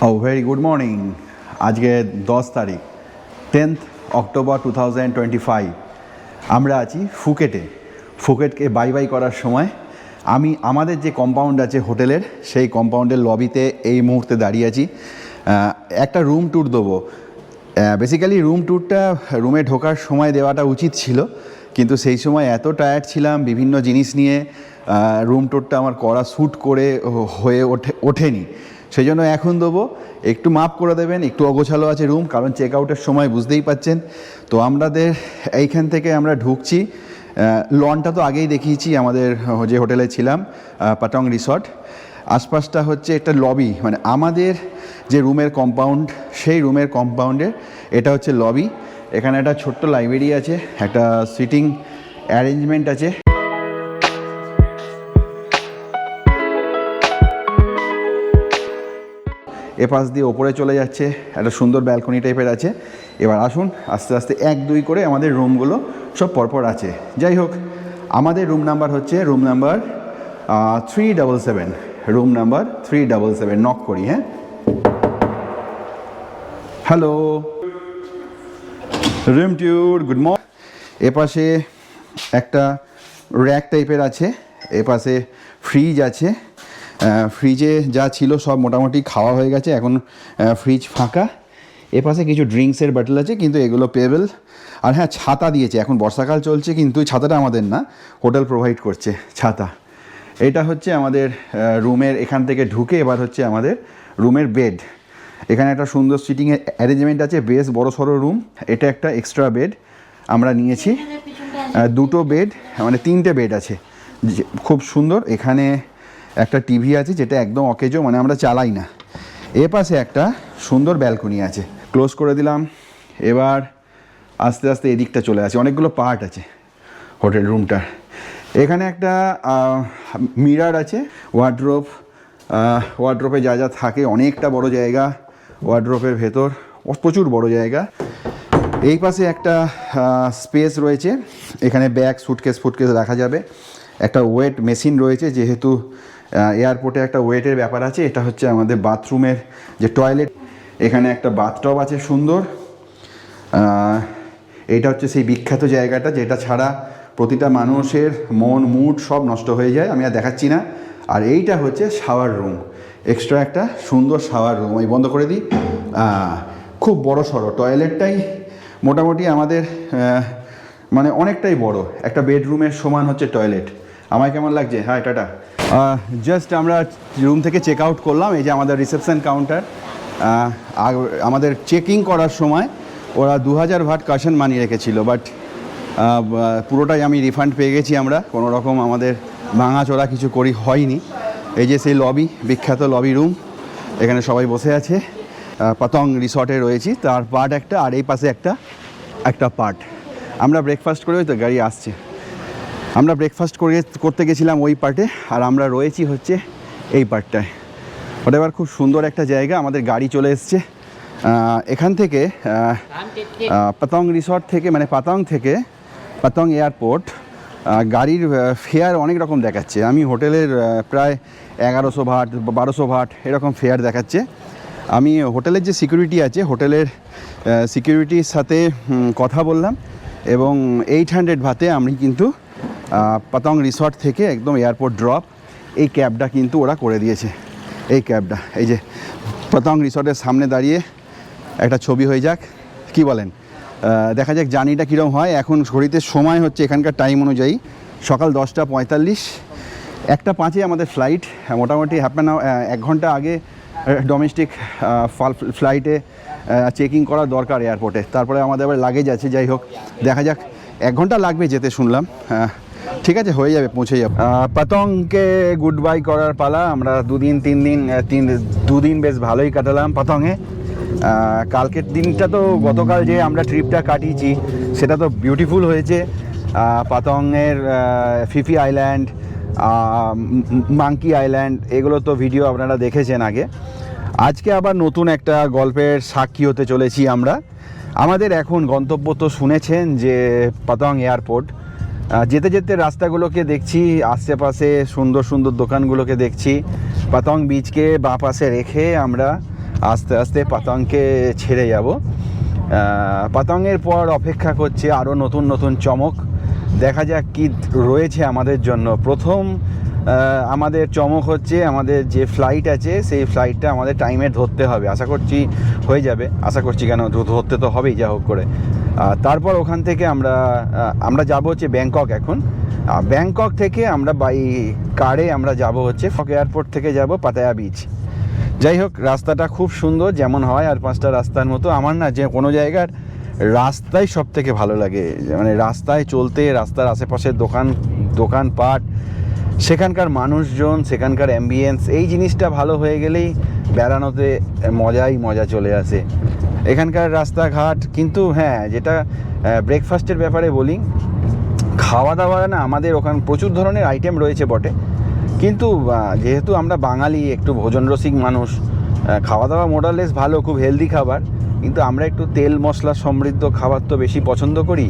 Very good morning. আজকে 10 তারিখ 10th October 2025। আমরা আছি ফুকেটকে বাই বাই করার সময় আমাদের যে কম্পাউন্ড আছে হোটেলের, সেই কম্পাউন্ডের লবিতে এই মুহূর্তে দাঁড়িয়ে আছি। একটা রুম ট্যুর দেবো। বেসিক্যালি রুমে ঢোকার সময় দেওয়াটা উচিত ছিল, কিন্তু সেই সময় এত টায়ার্ড ছিলাম বিভিন্ন জিনিস নিয়ে, রুম ট্যুরটা আমার করা শ্যুট করে হয়ে ওঠেনি। সেই জন্য এখন দেবো, একটু মাপ করে দেবেন। একটু অগোছালো আছে রুম, কারণ চেক আউটের সময় বুঝতেই পাচ্ছেন। তো আমাদের এইখান থেকে আমরা ঢুকছি। লনটা তো আগেই দেখিয়েছি, আমাদের যে হোটেলে ছিলাম পাটং রিসর্ট। আশপাশটা হচ্ছে একটা লবি, মানে আমাদের যে রুমের কম্পাউন্ড, সেই রুমের কম্পাউন্ডের এটা হচ্ছে লবি। এখানে একটা ছোট্ট লাইব্রেরি আছে, একটা সিটিং অ্যারেঞ্জমেন্ট আছে। এপাশ দিয়ে ওপরে চলে যাচ্ছে, একটা সুন্দর ব্যালকনি টাইপের আছে। এবার আসুন আস্তে আস্তে 1-2 করে আমাদের রুমগুলো সব পরপর আছে। যাই হোক, আমাদের রুম নাম্বার হচ্ছে room number 377। Room number 377। Knock করি। হ্যাঁ, hello, room tour, good morning. এপাশে একটা র্যাক টাইপের আছে, এপাশে ফ্রিজ আছে। ফ্রিজে যা ছিল সব মোটামুটি খাওয়া হয়ে গেছে, এখন ফ্রিজ ফাঁকা। এপাশে কিছু ড্রিঙ্কসের বটল আছে, কিন্তু এগুলো পেবেল। আর হ্যাঁ, ছাতা দিয়েছে। এখন বর্ষাকাল চলছে, কিন্তু ছাতাটা আমাদের না, হোটেল প্রোভাইড করছে ছাতা। এটা হচ্ছে আমাদের রুমের, এখান থেকে ঢুকে এবার হচ্ছে আমাদের রুমের বেড। এখানে একটা সুন্দর সিটিং অ্যারেঞ্জমেন্ট আছে, বেশ বড় সড়ো রুম। এটা একটা এক্সট্রা বেড আমরা নিয়েছি। 2টো বেড, মানে 3টে বেড আছে, খুব সুন্দর। এখানে একটা টিভি আছে, যেটা একদম অকেজো, মানে আমরা চালাই না। এ পাশে একটা সুন্দর ব্যালকনি আছে, ক্লোজ করে দিলাম। এবার আস্তে আস্তে এদিকটা চলে আসে, অনেকগুলো পার্ট আছে হোটেল রুমটার। এখানে একটা মিরর আছে, ওয়ার্ড্রোপে যা যা থাকে, অনেকটা বড় জায়গা। ওয়ার্ড্রোপের ভেতর প্রচুর বড় জায়গা। এই পাশে একটা স্পেস রয়েছে, এখানে ব্যাগ, ফুটকেস রাখা যাবে। একটা ওয়েট মেশিন রয়েছে, যেহেতু এয়ারপোর্টে একটা ওয়েটের ব্যাপার আছে। এটা হচ্ছে আমাদের বাথরুমের যে টয়লেট। এখানে একটা বাথটব আছে সুন্দর। এইটা হচ্ছে সেই বিখ্যাত জায়গাটা, যেটা ছাড়া প্রতিটা মানুষের মুড সব নষ্ট হয়ে যায়। আমি আর দেখাচ্ছি না। আর এইটা হচ্ছে শাওয়ার রুম, এক্সট্রা একটা সুন্দর শাওয়ার রুম। আমি বন্ধ করে দিই। খুব বড় সড়ো টয়লেটটাই মোটামুটি আমাদের মানে অনেকটাই বড়, একটা বেডরুমের সমান হচ্ছে টয়লেট। আমায় কেমন লাগছে? হ্যাঁ, টাটা। জাস্ট আমরা রুম থেকে চেক আউট করলাম। এই যে আমাদের রিসেপশন কাউন্টার। আমাদের চেকিং করার সময় ওরা 2000 ভাট কাশন মানিয়ে রেখেছিল, বাট পুরোটাই আমি রিফান্ড পেয়ে গেছি। আমরা কোনো রকম আমাদের ভাঙাচোরা কিছু হয়নি। এই যে সেই লবি, বিখ্যাত লবি রুম, এখানে সবাই বসে আছে। পাতং রিসর্টে রয়েছি, তার পার্ট একটা, আর এই পাশে একটা পার্ট। আমরা ব্রেকফাস্ট করে, তো গাড়ি আসছে, আমরা ব্রেকফাস্ট করতে গেছিলাম ওই পার্টে, আর আমরা রয়েছি হচ্ছে এই পার্টটায়। ওটা এবার খুব সুন্দর একটা জায়গা। আমাদের গাড়ি চলে এসছে এখান থেকে, পাতং রিসর্ট থেকে, মানে পাতং এয়ারপোর্ট। গাড়ির ফেয়ার অনেক রকম দেখাচ্ছে। আমি হোটেলের প্রায় 1100 ভাট, 1200 ভাট এরকম ফেয়ার দেখাচ্ছে। আমি হোটেলের যে সিকিউরিটি আছে, হোটেলের সিকিউরিটির সাথে কথা বললাম, এবং 800 ভাতে আমি কিন্তু পাতং রিসর্ট থেকে একদম এয়ারপোর্ট ড্রপ, এই ক্যাবটা কিন্তু ওরা করে দিয়েছে। এই ক্যাবটা, এই যে পাতং রিসর্টের সামনে দাঁড়িয়ে একটা ছবি হয়ে যাক, কি বলেন? দেখা যাক জার্নিটা কীরকম হয়। এখন ঘড়িতে সময় হচ্ছে এখানকার টাইম অনুযায়ী সকাল 10:45। 1:05 আমাদের ফ্লাইট। মোটামুটি 1 ঘন্টা আগে ডোমেস্টিক ফ্লাইটে চেকিং করার দরকার এয়ারপোর্টে। তারপরে আমাদের আবার লাগেজ আছে। যাই হোক, দেখা যাক, 1 ঘন্টা লাগবে যেতে শুনলাম। ঠিক আছে, হয়ে যাবে, পৌঁছে যাবে। পাতংকে গুড বাই করার পালা। আমরা 2 দিন বেশ ভালোই কাটালাম পাতংয়ে। কালকের দিনটা তো, গতকাল যে আমরা ট্রিপটা কাটিয়েছি, সেটা তো বিউটিফুল হয়েছে। পাতংয়ের ফিফি আইল্যান্ড, মাঙ্কি আইল্যান্ড, এগুলো তো ভিডিও আপনারা দেখেছেন আগে। আজকে আবার নতুন একটা গল্পের সাক্ষী হতে চলেছি আমরা। আমাদের এখন গন্তব্য তো শুনেছেন যে পাতং এয়ারপোর্ট। যেতে যেতে রাস্তাগুলোকে দেখছি, আশেপাশে সুন্দর সুন্দর দোকানগুলোকে দেখছি। পাতং বিচকে বাঁ পাশে রেখে আমরা আস্তে আস্তে পাতংকে ছেড়ে যাব। পাতংয়ের পর অপেক্ষা করছে আরও নতুন নতুন চমক। দেখা যাক কি রয়েছে আমাদের জন্য। প্রথম আমাদের চমক হচ্ছে আমাদের যে ফ্লাইট আছে সেই ফ্লাইটটা আমাদের টাইমে ধরতে হবে। আশা করছি হয়ে যাবে, আশা করছি, কেন ধরতে তো হবেই যা হোক করে। তারপর ওখান থেকে আমরা যাব হচ্ছে ব্যাংকক। এখন ব্যাংকক থেকে আমরা বাই কারে আমরা যাব হচ্ছে এয়ারপোর্ট থেকে যাব পাতায়া বিচ। যাই হোক, রাস্তাটা খুব সুন্দর, যেমন হয় আর 5টা রাস্তার মতো। আমার না যে কোনো জায়গার রাস্তাই সব থেকে ভালো লাগে, মানে রাস্তায় চলতে, রাস্তার আশেপাশের দোকানপাট, সেখানকার মানুষজন, সেখানকার অ্যাম্বিয়েন্স, এই জিনিসটা ভালো হয়ে গেলেই বেড়ানোতে মজা চলে আসে। এখানকার রাস্তাঘাট কিন্তু, হ্যাঁ, যেটা ব্রেকফাস্টের ব্যাপারে বলি, খাওয়া দাওয়া না আমাদের ওখানে প্রচুর ধরনের আইটেম রয়েছে বটে, কিন্তু যেহেতু আমরা বাঙালি, একটু ভোজনরসিক মানুষ, খাওয়া দাওয়া মোরালেস ভালো, খুব হেলদি খাবার, কিন্তু আমরা একটু তেল মশলা সমৃদ্ধ খাবার তো বেশি পছন্দ করি।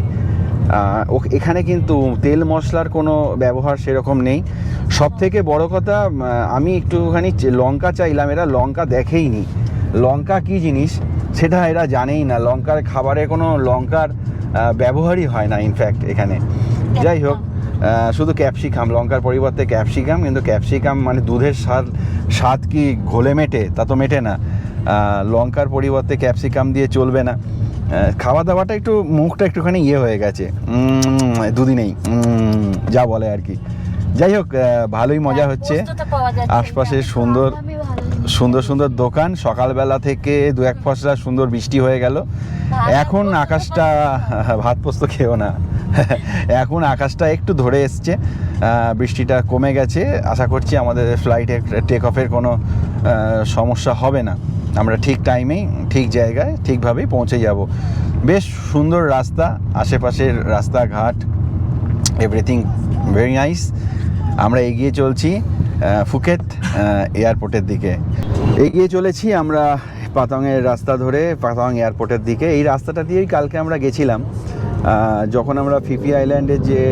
এখানে কিন্তু তেল মশলার কোনো ব্যবহার সেরকম নেই। সব থেকে বড় কথা, আমি একটুখানি লঙ্কা চাইলাম, এরা লঙ্কা দেখেইনি। লঙ্কা কী জিনিস সেটা এরা জানেই না। লঙ্কার খাবারে কোনো লঙ্কার ব্যবহারই হয় না ইনফ্যাক্ট এখানে। যাই হোক, শুধু ক্যাপসিকাম, লঙ্কার পরিবর্তে ক্যাপসিকাম, কিন্তু ক্যাপসিকাম মানে দুধের স্বাদ কি ঘোলে মেটে? তা তো মেটে না। লঙ্কার পরিবর্তে ক্যাপসিকাম দিয়ে চলবে না। খাওয়া দাওয়াটা একটু মুখটা একটুখানি হয়ে গেছে, দুদিনেই যা বলে আর কি। যাই হোক, ভালোই মজা হচ্ছে। আশপাশে সুন্দর দোকান। সকালবেলা থেকে 2-1 ফসলা সুন্দর বৃষ্টি হয়ে গেল। এখন আকাশটা, ভাত পোস্ত খেও না, এখন আকাশটা একটু ধরে এসছে, বৃষ্টিটা কমে গেছে। আশা করছি আমাদের ফ্লাইটে টেক অফের কোনো সমস্যা হবে না। আমরা ঠিক টাইমেই ঠিক জায়গায় ঠিকভাবেই পৌঁছে যাব। বেশ সুন্দর রাস্তা, আশেপাশের রাস্তাঘাট, এভরিথিং ভেরি নাইস। আমরা এগিয়ে চলছি ফুকেট এয়ারপোর্টের দিকে। এগিয়ে চলেছি আমরা পাতংয়ের রাস্তা ধরে পাতং এয়ারপোর্টের দিকে। এই রাস্তাটা দিয়েই কালকে আমরা গেছিলাম যখন আমরা ফিফি আইল্যান্ডের যে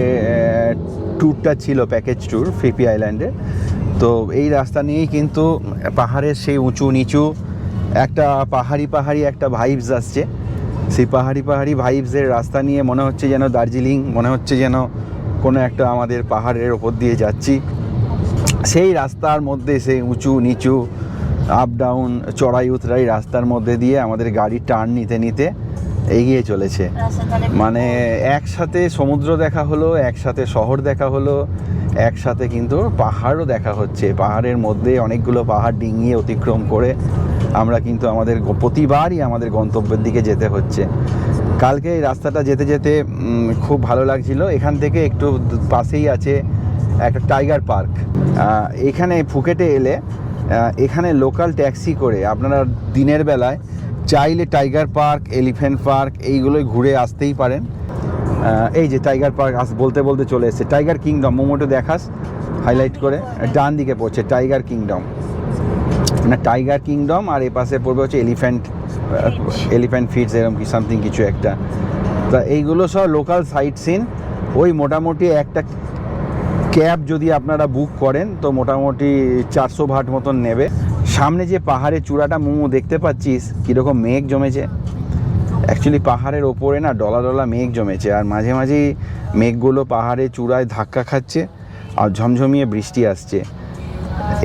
ট্যুরটা ছিল, প্যাকেজ ট্যুর ফিফি আইল্যান্ডে। তো এই রাস্তা নিয়েই কিন্তু পাহাড়ের সেই উঁচু নিচু একটা পাহাড়ি একটা ভাইবস আসছে। সেই পাহাড়ি ভাইবসের রাস্তা নিয়ে মনে হচ্ছে যেন দার্জিলিং, মনে হচ্ছে যেন কোনো একটা আমাদের পাহাড়ের ওপর দিয়ে যাচ্ছি। সেই রাস্তার মধ্যে সেই উঁচু নিচু আপ ডাউন চড়াই উতরাই রাস্তার মধ্যে দিয়ে আমাদের গাড়ি টার্ন নিতে নিতে এগিয়ে চলেছে। মানে একসাথে সমুদ্র দেখা হলো, একসাথে শহর দেখা হলো, একসাথে কিন্তু পাহাড়ও দেখা হচ্ছে। পাহাড়ের মধ্যে অনেকগুলো পাহাড় ডিঙিয়ে অতিক্রম করে আমরা কিন্তু প্রতিবারই আমাদের গন্তব্যের দিকে যেতে হচ্ছে। কালকে এই রাস্তাটা যেতে যেতে খুব ভালো লাগছিল। এখান থেকে একটু পাশেই আছে একটা টাইগার পার্ক। এখানে ফুকেটে এলে এখানে লোকাল ট্যাক্সি করে আপনারা দিনের বেলায় চাইলে টাইগার পার্ক, এলিফ্যান্ট পার্ক এইগুলোই ঘুরে আসতেই পারেন। এই যে টাইগার পার্ক বলতে বলতে চলে এসেছে। টাইগার কিংডম, মোমোটো দেখাস হাইলাইট করে, ডান দিকে পড়ছে টাইগার কিংডম, না টাইগার কিংডম, আর এ পাশে পড়বে হচ্ছে এলিফ্যান্ট ফিডস, এরকম কি সামথিং কিছু একটা। তা এইগুলো সব লোকাল সাইট সিন। ওই মোটামুটি একটা ক্যাব যদি আপনারা বুক করেন তো মোটামুটি 400 বাট মতন নেবে। সামনে যে পাহাড়ের চূড়াটা মোমো দেখতে পাচ্ছিস কীরকম মেঘ জমেছে, অ্যাকচুয়ালি পাহাড়ের ওপরে না ডলা মেঘ জমেছে, আর মাঝে মাঝেই মেঘগুলো পাহাড়ের চূড়ায় ধাক্কা খাচ্ছে আর ঝমঝমিয়ে বৃষ্টি আসছে।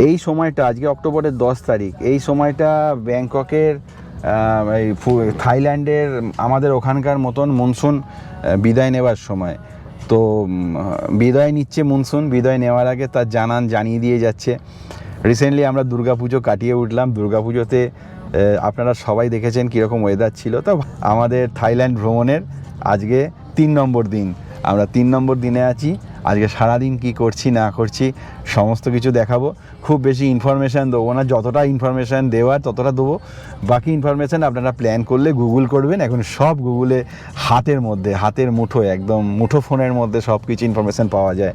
এই সময়টা, আজকে অক্টোবরের 10 তারিখ, এই সময়টা ব্যাংককের এই থাইল্যান্ডের আমাদের ওখানকার মতন মনসুন বিদায় নেওয়ার সময়। তো বিদায় নিচ্ছে মনসুন, বিদায় নেওয়ার আগে তার জানিয়ে দিয়ে যাচ্ছে। রিসেন্টলি আমরা দুর্গাপুজো কাটিয়ে উঠলাম। দুর্গাপুজোতে আপনারা সবাই দেখেছেন কীরকম ওয়েদার ছিল। তো আমাদের থাইল্যান্ড ভ্রমণের আজকে 3 নম্বর দিন। আমরা 3 নম্বর দিনে আছি। আজকে সারাদিন কি করছি না করছি সমস্ত কিছু দেখাবো। খুব বেশি ইনফরমেশান দেবো না, যতটা ইনফরমেশান দেওয়ার ততটা দেবো। বাকি ইনফরমেশান আপনারা প্ল্যান করলে গুগল করবেন। এখন সব গুগলে হাতের মুঠোয়, একদম মুঠো ফোনের মধ্যে সব কিছু ইনফরমেশান পাওয়া যায়।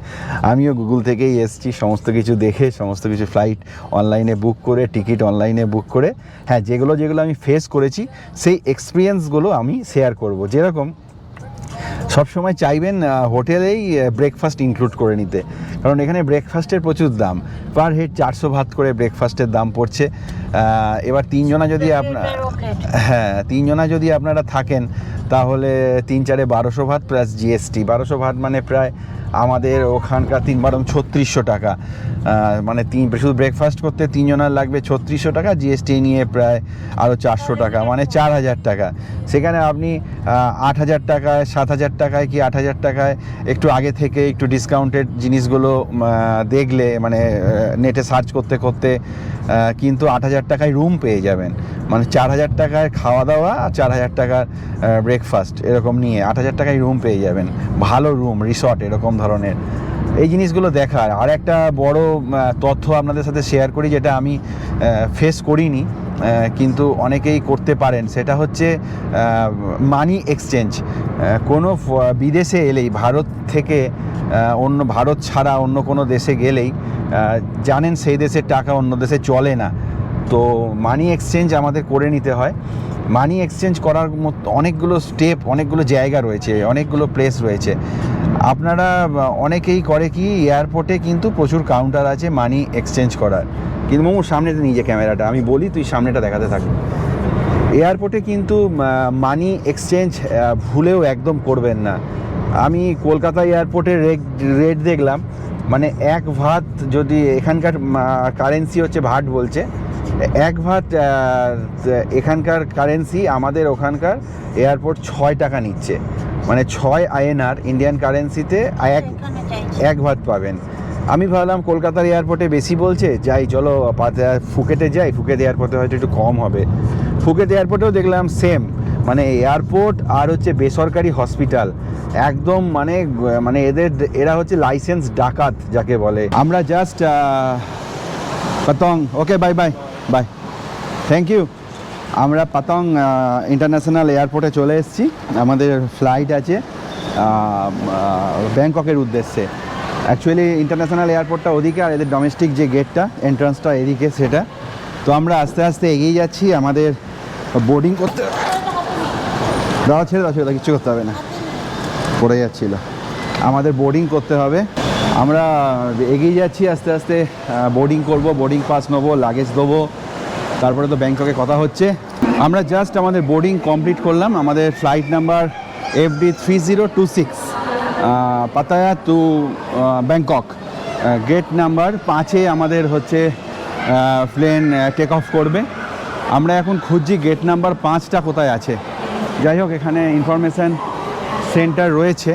আমিও গুগল থেকেই এসেছি, সমস্ত কিছু দেখে, সমস্ত কিছু ফ্লাইট অনলাইনে বুক করে, টিকিট অনলাইনে বুক করে। হ্যাঁ, যেগুলো আমি ফেস করেছি সেই এক্সপিরিয়েন্সগুলো আমি শেয়ার করব। যেরকম সবসময় চাইবেন হোটেলেই ব্রেকফাস্ট ইনক্লুড করে নিতে, কারণ এখানে ব্রেকফাস্টের প্রচুর দাম, পার হেড 400 ভাত করে ব্রেকফাস্টের দাম পড়ছে। এবার 3 জনা যদি তিনজনা যদি আপনারা থাকেন তাহলে 3-4 1200 ভাত প্লাস জিএসটি, 1200 ভাত মানে প্রায় আমাদের ওখানকার 3 3600 টাকা, মানে শুধু ব্রেকফাস্ট করতে 3 জনের লাগবে 3600 টাকা, জিএসটি নিয়ে প্রায় আরও 400 টাকা, মানে 4000 টাকা। সেখানে আপনি 8000 টাকায়, 7000 টাকায় কি 8000 টাকায় একটু আগে থেকে একটু ডিসকাউন্টেড জিনিসগুলো দেখলে, মানে নেটে সার্চ করতে করতে কিন্তু 8000 টাকায় রুম পেয়ে যাবেন, মানে 4000 টাকায় খাওয়া দাওয়া আর 4000 টাকার ব্রেকফাস্ট, এরকম নিয়ে 8000 টাকায় রুম পেয়ে যাবেন, ভালো রুম, রিসর্ট এরকম ধরনের। এই জিনিসগুলো দেখার আর একটা বড় তথ্য আপনাদের সাথে শেয়ার করি, যেটা আমি ফেস করিনি কিন্তু অনেকেই করতে পারেন, সেটা হচ্ছে মানি এক্সচেঞ্জ। কোনো বিদেশে এলেই, ভারত থেকে ভারত ছাড়া অন্য কোনো দেশে গেলেই জানেন সেই দেশের টাকা অন্য দেশে চলে না, তো মানি এক্সচেঞ্জ আমাদের করে নিতে হয়। মানি এক্সচেঞ্জ করার মতো অনেকগুলো স্টেপ, অনেকগুলো জায়গা রয়েছে, অনেকগুলো প্লেস রয়েছে। আপনারা অনেকেই করে কি, এয়ারপোর্টে কিন্তু প্রচুর কাউন্টার আছে মানি এক্সচেঞ্জ করার, কিন্তু মোমোর সামনেতে নিয়ে যে ক্যামেরাটা আমি বলি, তুই সামনেটা দেখাতে থাকি। এয়ারপোর্টে কিন্তু মানি এক্সচেঞ্জ ভুলেও একদম করবেন না। আমি কলকাতা এয়ারপোর্টের রেট দেখলাম, মানে এক ভাত, যদি এখানকার কারেন্সি হচ্ছে ভাট বলছে, এক ভাত এখানকার কারেন্সি আমাদের ওখানকার এয়ারপোর্ট 6 টাকা নিচ্ছে, মানে 6 INR ইন্ডিয়ান কারেন্সিতে এক ভাত পাবেন। আমি ভাবলাম কলকাতার এয়ারপোর্টে বেশি বলছে, যাই চলো ফুকেটে যাই, ফুকেট এয়ারপোর্টে হয়তো একটু কম হবে। ফুকেট এয়ারপোর্টেও দেখলাম সেম, মানে এয়ারপোর্ট আর হচ্ছে বেসরকারি হসপিটাল একদম, মানে এরা হচ্ছে লাইসেন্স ডাকাত যাকে বলে। আমরা জাস্ট পাতং, okay bye bye bye, thank you. আমরা পাতং ইন্টারন্যাশনাল এয়ারপোর্টে চলে এসেছি, আমাদের ফ্লাইট আছে ব্যাংককের উদ্দেশ্যে। অ্যাকচুয়ালি ইন্টারন্যাশনাল এয়ারপোর্টটা ওদিকে, আর এদের ডোমেস্টিক যে গেটটা, এন্ট্রান্সটা এদিকে সেটা। তো আমরা আস্তে আস্তে এগিয়ে যাচ্ছি, আমাদের বোর্ডিং করতে, দাঁড়া ছেড়ে দাও, কিচ্ছু করতে হবে না, পড়ে যাচ্ছিল, আমাদের বোর্ডিং করতে হবে। আমরা এগিয়ে যাচ্ছি আস্তে আস্তে, বোর্ডিং করব, বোর্ডিং পাস নেবো, লাগেজ দেবো, তারপরে তো ব্যাংককে কথা হচ্ছে। আমরা জাস্ট আমাদের বোর্ডিং কমপ্লিট করলাম, আমাদের flight number FD 3026 Pattaya to Bangkok, gate number 5-এ আমাদের হচ্ছে প্লেন টেক অফ করবে। আমরা এখন খুঁজছি গেট নাম্বার 5টা কোথায় আছে। যাই হোক, এখানে ইনফরমেশান সেন্টার রয়েছে,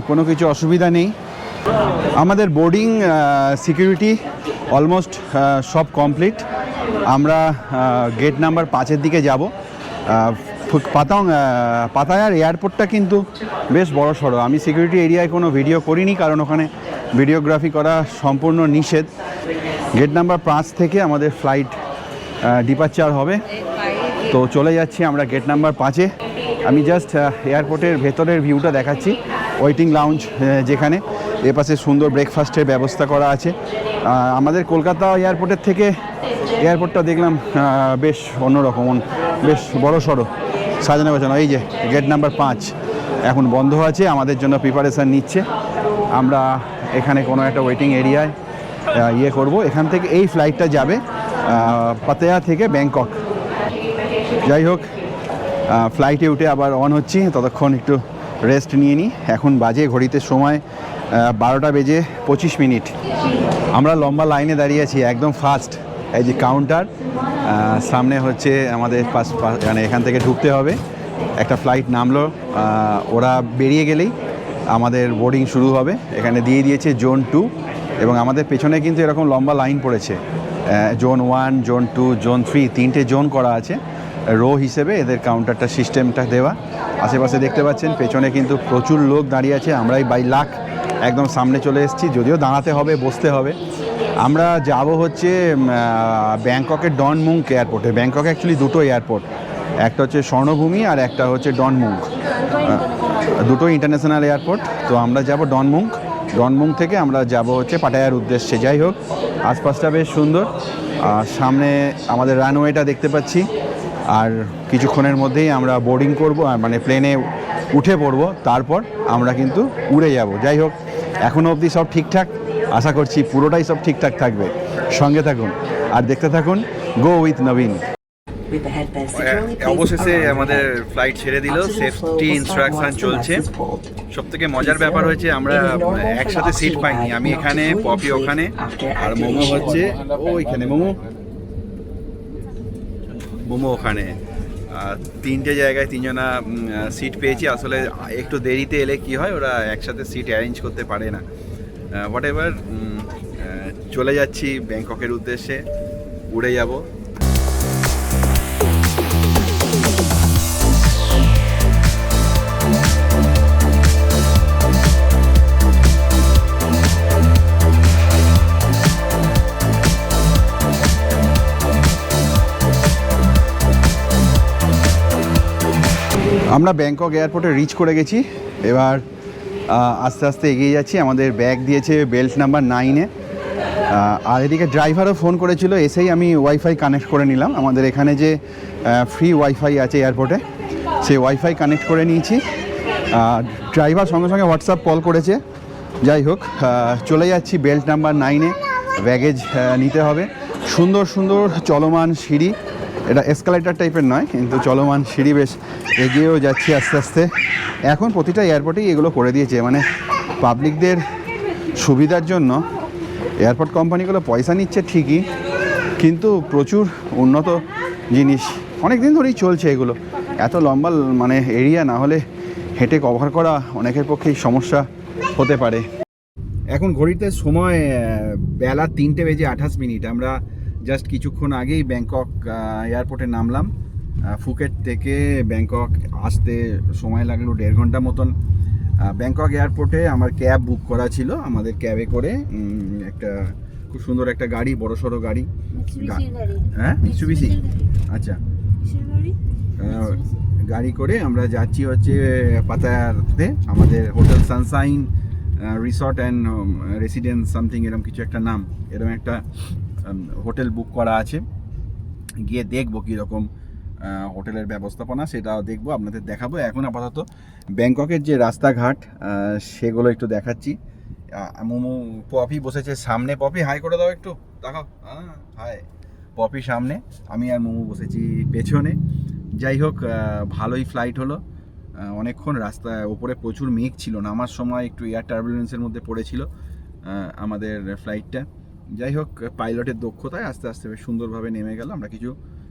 কোনো কিছু অসুবিধা নেই। আমাদের বোর্ডিং সিকিউরিটি অলমোস্ট সব কমপ্লিট। আমরা গেট নাম্বার 5-এর দিকে যাব। পাতায়ার এয়ারপোর্টটা কিন্তু বেশ বড় সড়ো। আমি সিকিউরিটি এরিয়ায় কোনো ভিডিও করিনি, কারণ ওখানে ভিডিওগ্রাফি করা সম্পূর্ণ নিষেধ। গেট নাম্বার 5 থেকে আমাদের ফ্লাইট ডিপারচার হবে, তো চলে যাচ্ছি আমরা গেট নাম্বার 5-এ। আমি জাস্ট এয়ারপোর্টের ভেতরের ভিউটা দেখাচ্ছি, ওয়েটিং লাউঞ্জ যেখানে, এপাশে সুন্দর ব্রেকফাস্টের ব্যবস্থা করা আছে। আমাদের কলকাতা এয়ারপোর্টের থেকে এয়ারপোর্টটা দেখলাম বেশ অন্যরকম, বেশ বড় সড়ো, সাজানো গোছানো। এই যে গেট নাম্বার 5 এখন বন্ধ আছে, আমাদের জন্য প্রিপারেশান নিচ্ছে। আমরা এখানে কোনো একটা ওয়েটিং এরিয়ায় করব। এখান থেকে এই ফ্লাইটটা যাবে পাতায়া থেকে ব্যাংকক। যাই হোক, ফ্লাইটে উঠে আবার অন হচ্ছি, ততক্ষণ একটু রেস্ট নিয়ে নিই। এখন বাজে ঘড়িতে সময় 12:25। আমরা লম্বা লাইনে দাঁড়িয়ে আছি, একদম ফার্স্ট। এই যে কাউন্টার, সামনে হচ্ছে আমাদের মানে এখান থেকে ঢুকতে হবে। একটা ফ্লাইট নামলো, ওরা বেরিয়ে গেলেই আমাদের বোর্ডিং শুরু হবে। এখানে দিয়ে দিয়েছে জোন 2, এবং আমাদের পেছনে কিন্তু এরকম লম্বা লাইন পড়েছে। জোন 1, জোন 2, জোন 3, 3টে জোন করা আছে রো হিসেবে এদের কাউন্টারটা, সিস্টেমটা দেওয়া। আশেপাশে দেখতে পাচ্ছেন পেছনে কিন্তু প্রচুর লোক দাঁড়িয়ে আছে। আমরাই বাই লাখ একদম সামনে চলে এসেছি, যদিও দাঁড়াতে হবে, বসতে হবে। আমরা যাব হচ্ছে ব্যাংককের ডনমুঙ্ক এয়ারপোর্টে। ব্যাংককে অ্যাকচুয়ালি দুটো এয়ারপোর্ট, একটা হচ্ছে স্বর্ণভূমি আর একটা হচ্ছে ডনমুঙ্ক, দুটো ইন্টারন্যাশনাল এয়ারপোর্ট। তো আমরা যাব ডনমুঙ্ক, ডনমুঙ্ক থেকে আমরা যাব হচ্ছে পাটায়ার উদ্দেশ্যে। যাই হোক, আশপাশটা বেশ সুন্দর, সামনে আমাদের রানওয়েটা দেখতে পাচ্ছি। আর কিছুক্ষণের মধ্যেই আমরা বোর্ডিং করব, মানে প্লেনে উঠে পড়বো, তারপর আমরা কিন্তু উড়ে যাব। যাই হোক, এখনও অবধি সব ঠিকঠাক, আশা করছি পুরোটাই সব ঠিকঠাক থাকবে। সঙ্গে থাকুন আর দেখতে থাকুন গো উইথ নবীন। অবশেষে আমাদের ফ্লাইট ছেড়ে দিল, সেফটি ইনস্ট্রাকশন চলছে। সব থেকে মজার ব্যাপার হয়েছে আমরা একসাথে সিট পাইনি, আমি এখানে, পপি ওখানে, আর মোমো হচ্ছে ওইখানে, মোমো ওখানে। তিনটে জায়গায় তিনজনা সিট পেয়েছি। আসলে একটু দেরিতে এলে কি হয়, ওরা একসাথে সিট অ্যারেঞ্জ করতে পারে না। হোয়াট এভার, চলে যাচ্ছি ব্যাংককের উদ্দেশ্যে, উড়ে যাব। আমরা ব্যাংকক এয়ারপোর্টে রিচ করে গেছি। এবার আস্তে আস্তে এগিয়ে যাচ্ছি। আমাদের ব্যাগ দিয়েছে বেল্ট নাম্বার 9-এ। আর এদিকে ড্রাইভারও ফোন করেছিল, এসেই আমি ওয়াইফাই কানেক্ট করে নিলাম। আমাদের এখানে যে ফ্রি ওয়াইফাই আছে এয়ারপোর্টে, সেই ওয়াইফাই কানেক্ট করে নিয়েছি। ড্রাইভার সঙ্গে সঙ্গে হোয়াটসঅ্যাপ কল করেছে। যাই হোক, চলে যাচ্ছি বেল্ট নাম্বার 9-এ। ব্যাগেজ নিতে হবে। সুন্দর সুন্দর চলমান সিঁড়ি, এটা এসকালেটার টাইপের নয়, কিন্তু চলমান সিঁড়ি, বেশ এগিয়েও যাচ্ছি আস্তে আস্তে। এখন প্রতিটা এয়ারপোর্টেই এগুলো করে দিয়েছে, মানে পাবলিকদের সুবিধার জন্য। এয়ারপোর্ট কোম্পানিগুলো পয়সা নিচ্ছে ঠিকই, কিন্তু প্রচুর উন্নত জিনিস, অনেক দিন ধরেই চলছে এগুলো। এত লম্বা মানে এরিয়া না হলে হেঁটে কভার করা অনেকের পক্ষেই সমস্যা হতে পারে। এখন ঘড়িতে সময় বেলা 3:28। আমরা জাস্ট কিছুক্ষণ আগেই ব্যাংকক এয়ারপোর্টে নামলাম। ফুকেট থেকে ব্যাংকক আসতে সময় লাগলো 1.5 ঘন্টা মতন। ব্যাংকক এয়ারপোর্টে আমার ক্যাব বুক করা ছিল, আমাদের ক্যাবে করে একটা খুব সুন্দর একটা গাড়ি, বড়সড় গাড়ি। হ্যাঁ, মিৎসুবিশি। আচ্ছা, গাড়ি করে আমরা যাচ্ছি হচ্ছে পাতায়াতে। আমাদের hotel Sunshine resort and residence something এরকম কিছু একটা নাম, এরকম একটা হোটেল বুক করা আছে। গিয়ে দেখবো কীরকম হোটেলের ব্যবস্থাপনা, সেটাও দেখবো, আপনাদের দেখাবো। এখন আপাতত ব্যাংককের যে রাস্তাঘাট সেগুলো একটু দেখাচ্ছি। মোমো, পপি বসেছে সামনে। পপি হাই করে দাও একটু, দেখাও। হাই। পপি সামনে, আমি আর মোমো বসেছি পেছনে। যাই হোক, ভালোই ফ্লাইট হলো। অনেকক্ষণ রাস্তায় ওপরে প্রচুর মেঘ ছিল, নামার সময় একটু এয়ার টার্বুলেন্সের মধ্যে পড়েছিল আমাদের ফ্লাইটটা। যাই হোক, পাইলটের দক্ষতায় আস্তে আস্তে বেশ সুন্দরভাবে নেমে গেল। আমরা কিছু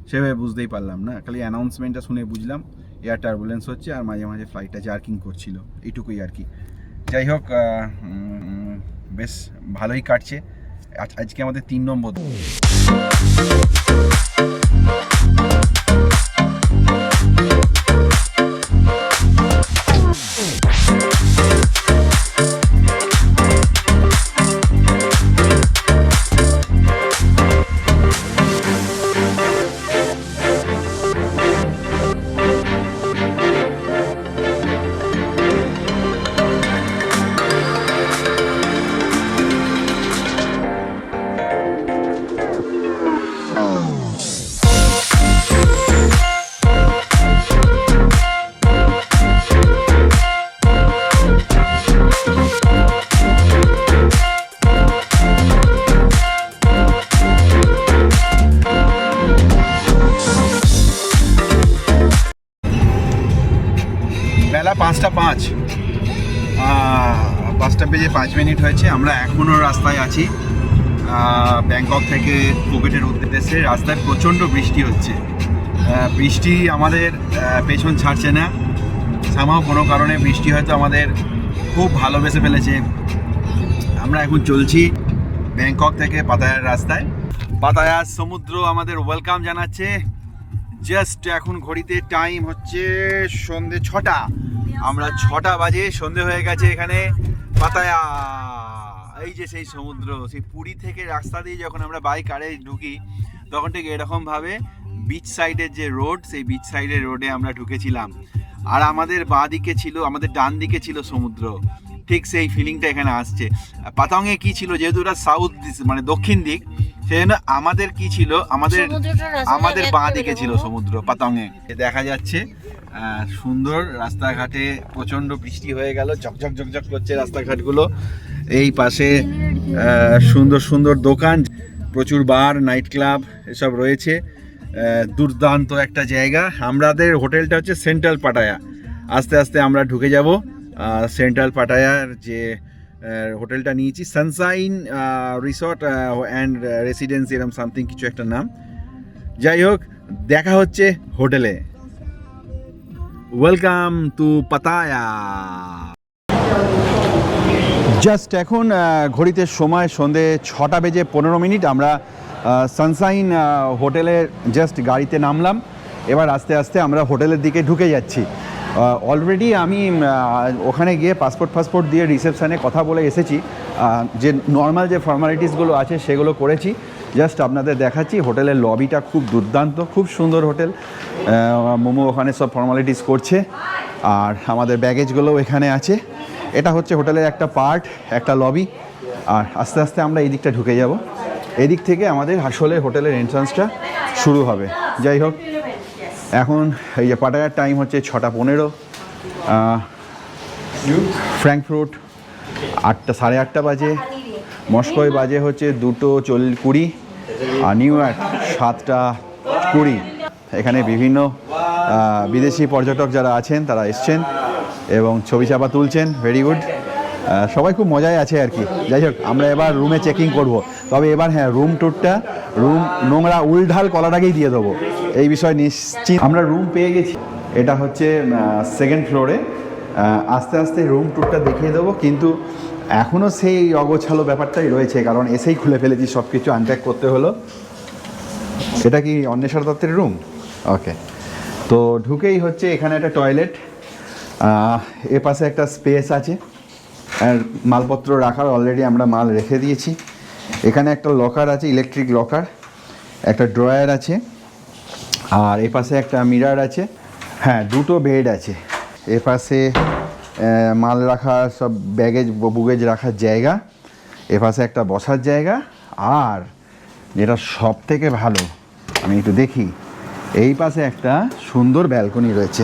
সেভাবে বুঝতেই পারলাম না, খালি অ্যানাউন্সমেন্টটা শুনে বুঝলাম এয়ার টার্বুলেন্স হচ্ছে, আর মাঝে মাঝে ফ্লাইটটা জার্কিং করছিল, এইটুকুই আর কি। যাই হোক, বেশ ভালোই কাটছে। আজকে আমাদের 3 নম্বর। বেলা 5:05, 5:05 হয়েছে। আমরা এখনও রাস্তায় আছি ব্যাংকক থেকে ফুকেটের উদ্দেশ্যে। রাস্তায় প্রচণ্ড বৃষ্টি হচ্ছে। বৃষ্টি আমাদের পেছন ছাড়ছে না। সামাও কোনো কারণে বৃষ্টি হয়তো আমাদের খুব ভালোবেসে ফেলেছে। আমরা এখন চলছি ব্যাংকক থেকে পাতায়ার রাস্তায়। পাতায়ার সমুদ্র আমাদের ওয়েলকাম জানাচ্ছে। জাস্ট এখন ঘড়িতে টাইম হচ্ছে সন্ধে 6টা। আমরা 6টা বাজে, সন্ধে হয়ে গেছে এখানে পাতায়া। এই যে সেই সমুদ্র, সেই পুরী থেকে রাস্তা দিয়ে যখন আমরা বাই কারে ঢুকি, তখন ঠিক এরকমভাবে বিচ সাইডের যে রোড, সেই বিচ সাইডের রোডে আমরা ঢুকেছিলাম। আর আমাদের বাঁ দিকে ছিল, আমাদের ডান দিকে ছিল সমুদ্র। ঠিক সেই ফিলিংটা এখানে আসছে। পাতাংয়ে কি ছিল, যেহেতু ওটা সাউথ, মানে দক্ষিণ দিক, সেই জন্য আমাদের কি ছিল, আমাদের বাঁ দিকে ছিল সমুদ্র পাতাংয়ে। দেখা যাচ্ছে সুন্দর রাস্তাঘাটে প্রচণ্ড বৃষ্টি হয়ে গেল, ঝকঝক ঝকঝক করছে রাস্তাঘাটগুলো। এই পাশে সুন্দর সুন্দর দোকান, প্রচুর বার, নাইট ক্লাব এসব রয়েছে। দুর্দান্ত একটা জায়গা। আমাদের হোটেলটা হচ্ছে সেন্ট্রাল পাটায়া। আস্তে আস্তে আমরা ঢুকে যাব সেন্ট্রাল পাটায়ার যে হোটেলটা নিয়েছি, সানশাইন রিসর্ট অ্যান্ড রেসিডেন্সি, এরকম সামথিং কিছু একটা নাম। যাই হোক, দেখা হচ্ছে হোটেলে। Welcome to Pattaya. জাস্ট এখন ঘড়িতে সময় সন্ধে 6টা বেজে 15 মিনিট। আমরা সানশাইন হোটেলের জাস্ট গাড়িতে নামলাম। এবার আস্তে আস্তে আমরা হোটেলের দিকে ঢুকে যাচ্ছি। অলরেডি আমি ওখানে গিয়ে পাসপোর্ট দিয়ে রিসেপশানে কথা বলে এসেছি। যে নর্মাল যে ফর্মালিটিসগুলো আছে সেগুলো করেছি। জাস্ট আপনাদের দেখাচ্ছি। হোটেলের লবিটা খুব দুর্দান্ত, খুব সুন্দর হোটেল। মোমো ওখানে সব ফর্মালিটিস করছে, আর আমাদের ব্যাগেজগুলোও এখানে আছে। এটা হচ্ছে হোটেলের একটা পার্ট, একটা লবি। আর আস্তে আস্তে আমরা এই দিকটা ঢুকে যাব। এদিক থেকে আমাদের আসলে হোটেলের এন্ট্রান্সটা শুরু হবে। যাই হোক, এখন এই যে পাটায়ার টাইম হচ্ছে 6টা 15। ফ্র্যাঙ্কফুর্ট 8:30 বাজে। মস্কোয় বাজে হচ্ছে 2:20, আর নিউ ইয়র্ক 7:20। এখানে বিভিন্ন বিদেশি পর্যটক যারা আছেন তারা এসছেন এবং ছবি চাপা তুলছেন। ভেরি গুড, সবাই খুব মজায় আছে আর কি। যাই হোক, আমরা এবার রুমে চেকিং করব। তবে এবার হ্যাঁ, রুম ট্যুরটা নোংরা উলঢাল কলার আগেই দিয়ে দেবো, এই বিষয়ে নিশ্চিত। আমরা রুম পেয়ে গেছি। এটা হচ্ছে 2nd ফ্লোরে। আস্তে আস্তে রুম ট্যুরটা দেখিয়ে দেবো, কিন্তু এখনও সেই অগোছালো ব্যাপারটাই রয়েছে, কারণ এসেই খুলে ফেলেছি সব কিছু, আনপ্যাক করতে হলো। এটা কি অন্বেষা দত্তের রুম? ওকে, তো ঢুকেই হচ্ছে এখানে একটা টয়লেট, এ পাশে একটা স্পেস আছে, আর মালপত্র রাখার অলরেডি আমরা মাল রেখে দিয়েছি। এখানে একটা লকার আছে, ইলেকট্রিক লকার, একটা ড্রয়ার আছে, আর এ পাশে একটা মিরর আছে। হ্যাঁ, 2টো বেড আছে। এ পাশে মাল রাখার সব বুগেজ রাখার জায়গা, এ পাশে একটা বসার জায়গা, আর যেটা সব থেকে ভালো, আমি একটু দেখি, এই পাশে একটা সুন্দর ব্যালকনি রয়েছে।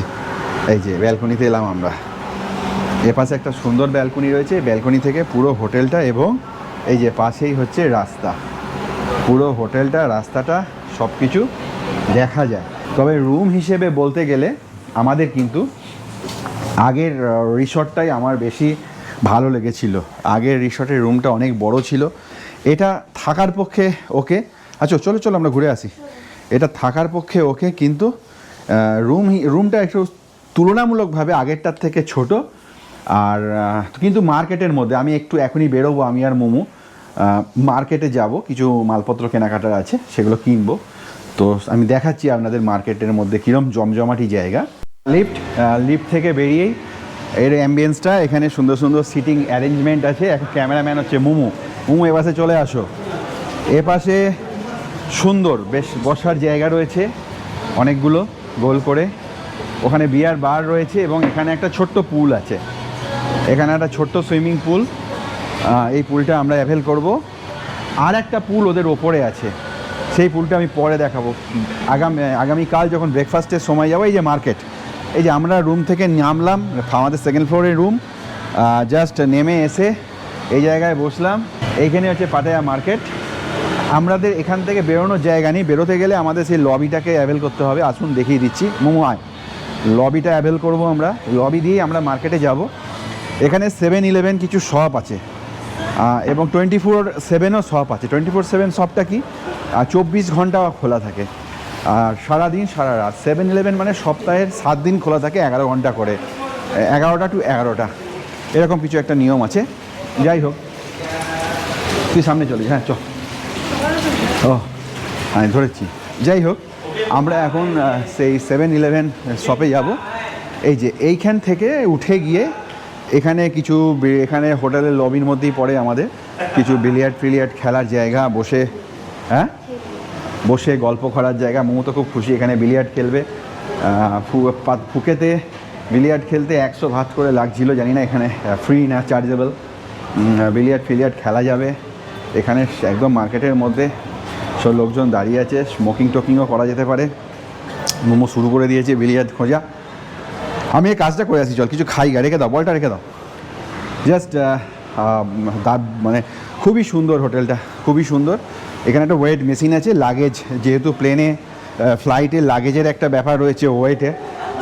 এই যে ব্যালকনিতে এলাম আমরা। এ পাশে একটা সুন্দর ব্যালকনি রয়েছে, ব্যালকনি থেকে পুরো হোটেলটা, এবং এই যে পাশেই হচ্ছে রাস্তা, পুরো হোটেলটা, রাস্তাটা, সব কিছু দেখা যায়। তবে রুম হিসেবে বলতে গেলে আমাদের কিন্তু আগের রিসর্টটাই আমার বেশি ভালো লেগেছিল। আগের রিসর্টের রুমটা অনেক বড় ছিল। এটা থাকার পক্ষে ওকে। আচ্ছা, চলো আমরা ঘুরে আসি। এটা থাকার পক্ষে ওকে, কিন্তু রুমটা একটু তুলনামূলকভাবে আগেরটার থেকে ছোট। আর কিন্তু মার্কেটের মধ্যে আমি একটু এখনই বেরোবো, আমি আর মোমো মার্কেটে যাব, কিছু মালপত্র কেনাকাটার আছে, সেগুলো কিনবো। তো আমি দেখাচ্ছি আপনাদের মার্কেটের মধ্যে কীরকম জমজমাটি জায়গা। লিফট থেকে বেরিয়েই এর অ্যাম্বিয়েন্সটা, এখানে সুন্দর সুন্দর সিটিং অ্যারেঞ্জমেন্ট আছে। এখন ক্যামেরাম্যান হচ্ছে মোমো, এ পাশে চলে আসো। এ পাশে সুন্দর বেশ বসার জায়গা রয়েছে অনেকগুলো গোল করে। ওখানে বিয়ার বার রয়েছে, এবং এখানে একটা ছোট্ট পুল আছে। এখানে একটা ছোট্ট সুইমিং পুল, এই পুলটা আমরা অ্যাভেল করব। আর একটা পুল ওদের ওপরে আছে, সেই পুলটা আমি পরে দেখাবো। আগামীকাল যখন ব্রেকফাস্টের সময় যাবো, এই যে মার্কেট, এই যে আমরা রুম থেকে নামলাম, আমাদের 2nd ফ্লোরের রুম, জাস্ট নেমে এসে এই জায়গায় বসলাম। এইখানে হচ্ছে পাটায়া মার্কেট। আমাদের এখান থেকে বেরোনোর জায়গা নেই, বেরোতে গেলে আমাদের সেই লবিটাকে অ্যাভেল করতে হবে। আসুন দেখিয়ে দিচ্ছি। মোমো আয়, লবিটা অ্যাভেল করব আমরা। লবি দিয়েই আমরা মার্কেটে যাব। এখানে 7-Eleven কিছু শপ আছে, এবং 24/7ও শপ আছে। 24/7 শপটা কি, 24 ঘন্টা খোলা থাকে, আর সারাদিন সারা রাত। 7-Eleven মানে সপ্তাহের 7 দিন খোলা থাকে, 11 ঘন্টা করে, 11টা to 11টা, এরকম কিছু একটা নিয়ম আছে। যাই হোক, তুই সামনে চলিস। হ্যাঁ, চ। ও, আমি ধরেছি। যাই হোক, আমরা এখন সেই 7-Eleven শপে যাব। এই যে এইখান থেকে উঠে গিয়ে এখানে এখানে হোটেলের লবির মধ্যেই পড়ে আমাদের কিছু বিলিয়ার্ড খেলার জায়গা, বসে গল্প করার জায়গা। মোমো তো খুব খুশি, এখানে বিলিয়ার্ড খেলবে। ফুকেতে বিলিয়ার্ড খেলতে 100 ভাত করে লাগছিল, জানি না এখানে ফ্রি না চার্জেবল। বিলিয়ার্ড খেলা যাবে এখানে, একদম মার্কেটের মধ্যে। সব লোকজন দাঁড়িয়ে আছে, স্মোকিংও করা যেতে পারে। মোমো শুরু করে দিয়েছে বিলিয়ার্ড খোঁজা। আমি এই কাজটা করে আসি, চল কিছু খাই গা, রেখে দাও বলটা, রেখে দাও। জাস্ট মানে খুবই সুন্দর হোটেলটা, খুবই সুন্দর। এখানে একটা ওয়েট মেশিন আছে, লাগেজ যেহেতু প্লেনে ফ্লাইটে লাগেজের একটা ব্যাপার রয়েছে ওয়েটে,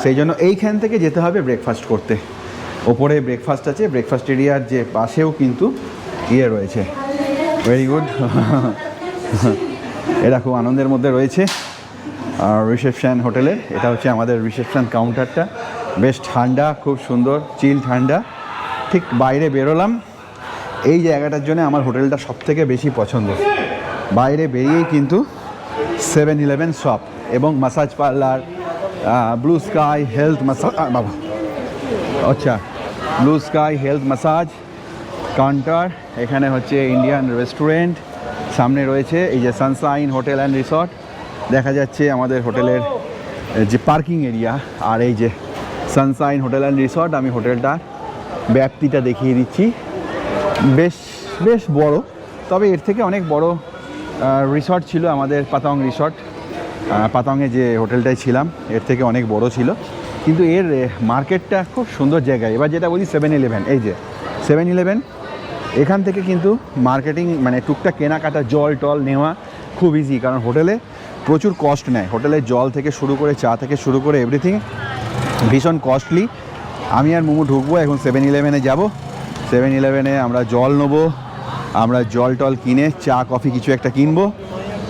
সেই জন্য এইখান থেকে যেতে হবে ব্রেকফাস্ট করতে। ওপরে ব্রেকফাস্ট আছে, ব্রেকফাস্ট এরিয়ার যে পাশেও কিন্তু ইয়ে রয়েছে। Very good. এটা খুব আনন্দের মধ্যে রয়েছে। আর রিসেপশন হোটেলের এটা হচ্ছে আমাদের রিসেপশন কাউন্টারটা, বেশ ঠান্ডা, খুব সুন্দর চিল ঠান্ডা। ঠিক বাইরে বেরোলাম, এই জায়গাটার জন্য আমার হোটেলটা সবথেকে বেশি পছন্দ। বাইরে বেরিয়েই কিন্তু 7-Eleven শপ এবং massage parlour, blue sky health massage, বাবা আচ্ছা, blue sky health massage counter. এখানে হচ্ছে ইন্ডিয়ান রেস্টুরেন্ট, সামনে রয়েছে এই যে সানশাইন হোটেল অ্যান্ড রিসর্ট, দেখা যাচ্ছে আমাদের হোটেলের যে পার্কিং এরিয়া। আর এই যে সানশাইন হোটেল অ্যান্ড রিসর্ট, আমি হোটেলটার ব্যাপ্তিটা দেখিয়ে দিচ্ছি। বেশ বেশ বড়, তবে এর থেকে অনেক বড় রিসর্ট ছিল আমাদের পাতং রিসর্ট। পাতংয়ে যে হোটেলটায় ছিলাম এর থেকে অনেক বড় ছিল, কিন্তু এর মার্কেটটা খুব সুন্দর জায়গায়। এবার যেটা বলি 7-Eleven, এই যে 7-Eleven, এখান থেকে কিন্তু মার্কেটিং মানে টুকটাক কেনাকাটা, জল টল নেওয়া খুব ইজি, কারণ হোটেলে প্রচুর কস্ট নেয়। হোটেলে জল থেকে শুরু করে চা থেকে শুরু করে এভরিথিং ভীষণ কস্টলি। আমি আর মোমো ঢুকবো এখন 7-Eleven-এ যাবো। 7-Eleven-এ আমরা জল নেবো, আমরা জল টল কিনে চা কফি কিছু একটা কিনবো,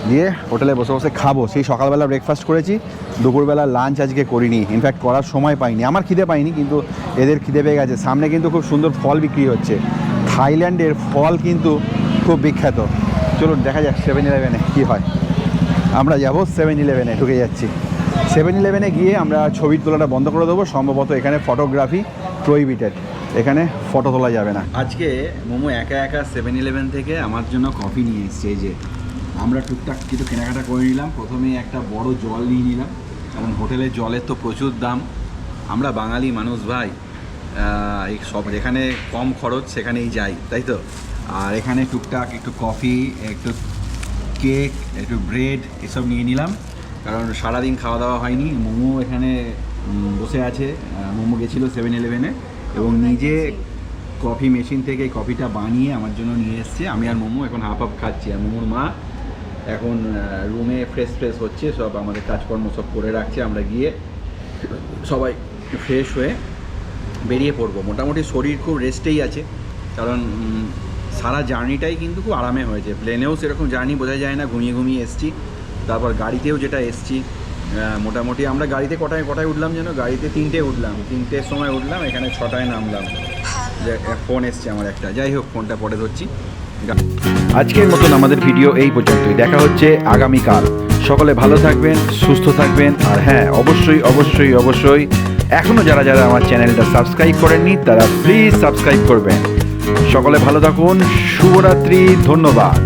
দিয়ে হোটেলে বসে বসে খাবো। সেই সকালবেলা ব্রেকফাস্ট করেছি, দুপুরবেলা লাঞ্চ আজকে করিনি, ইনফ্যাক্ট করার সময় পাইনি। আমার খিদে পাইনি, কিন্তু এদের খিদে পেয়ে গেছে। সামনে কিন্তু খুব সুন্দর ফল বিক্রি হচ্ছে, থাইল্যান্ডের ফল কিন্তু খুব বিখ্যাত। চলুন দেখা যাক 7-Eleven-এ কী হয়। আমরা যাব 7-Eleven-এ, ঢুকে যাচ্ছি। 7-Eleven-এ গিয়ে আমরা ছবির তোলাটা বন্ধ করে দেবো, সম্ভবত এখানে ফটোগ্রাফি প্রহিবিটেড, এখানে ফটো তোলা যাবে না। আজকে মোমো একা একা 7-Eleven থেকে আমার জন্য কফি নিয়ে এসছে। এই যে আমরা টুকটাক কিছু কেনাকাটা করে নিলাম। প্রথমেই একটা বড় জল নিয়ে নিলাম, কারণ হোটেলের জলের তো প্রচুর দাম। আমরা বাঙালি মানুষ ভাই, এই সব যেখানে কম খরচ সেখানেই যাই, তাই তো। আর এখানে টুকটাক একটু কফি, একটু কেক, একটু ব্রেড এসব নিয়ে নিলাম, কারণ সারাদিন খাওয়া দাওয়া হয়নি। মোমো এখানে বসে আছে, মোমো গেছিলো 7-Eleven-এ এবং নিজে কফি মেশিন থেকে কফিটা বানিয়ে আমার জন্য নিয়ে এসছে। আমি আর মোমো এখন হাফ হাফ খাচ্ছি, আর মোমোর মা এখন রুমে ফ্রেশ হচ্ছে, সব আমাদের কাজকর্ম সব করে রাখছে। আমরা গিয়ে সবাই ফ্রেশ হয়ে বেরিয়ে পড়বো। মোটামুটি শরীর খুব রেস্টেই আছে, কারণ সারা জার্নিটাই কিন্তু খুব আরামে হয়েছে। প্লেনেও সেরকম জার্নি বোঝা যায় না, ঘুমিয়ে ঘুমিয়ে এসছি। তারপর গাড়িতেও যেটা এসছি, মোটামুটি আমরা গাড়িতে কটায় উঠলাম যেন, গাড়িতে 3টে উঠলাম, 3টের সময় উঠলাম, এখানে 6টায় নামলাম। যে ফোন এসছে আমার একটা, যাই হোক ফোনটা পরে ধরছি। আজকের মতন আমাদের ভিডিও এই পর্যন্তই, দেখা হচ্ছে আগামীকাল। সকলে ভালো থাকবেন, সুস্থ থাকবেন, আর হ্যাঁ অবশ্যই এখনও যারা আমার চ্যানেলটা সাবস্ক্রাইব করেননি তারা প্লিজ সাবস্ক্রাইব করবেন। সকলে ভালো থাকুন, শুভরাত্রি, ধন্যবাদ।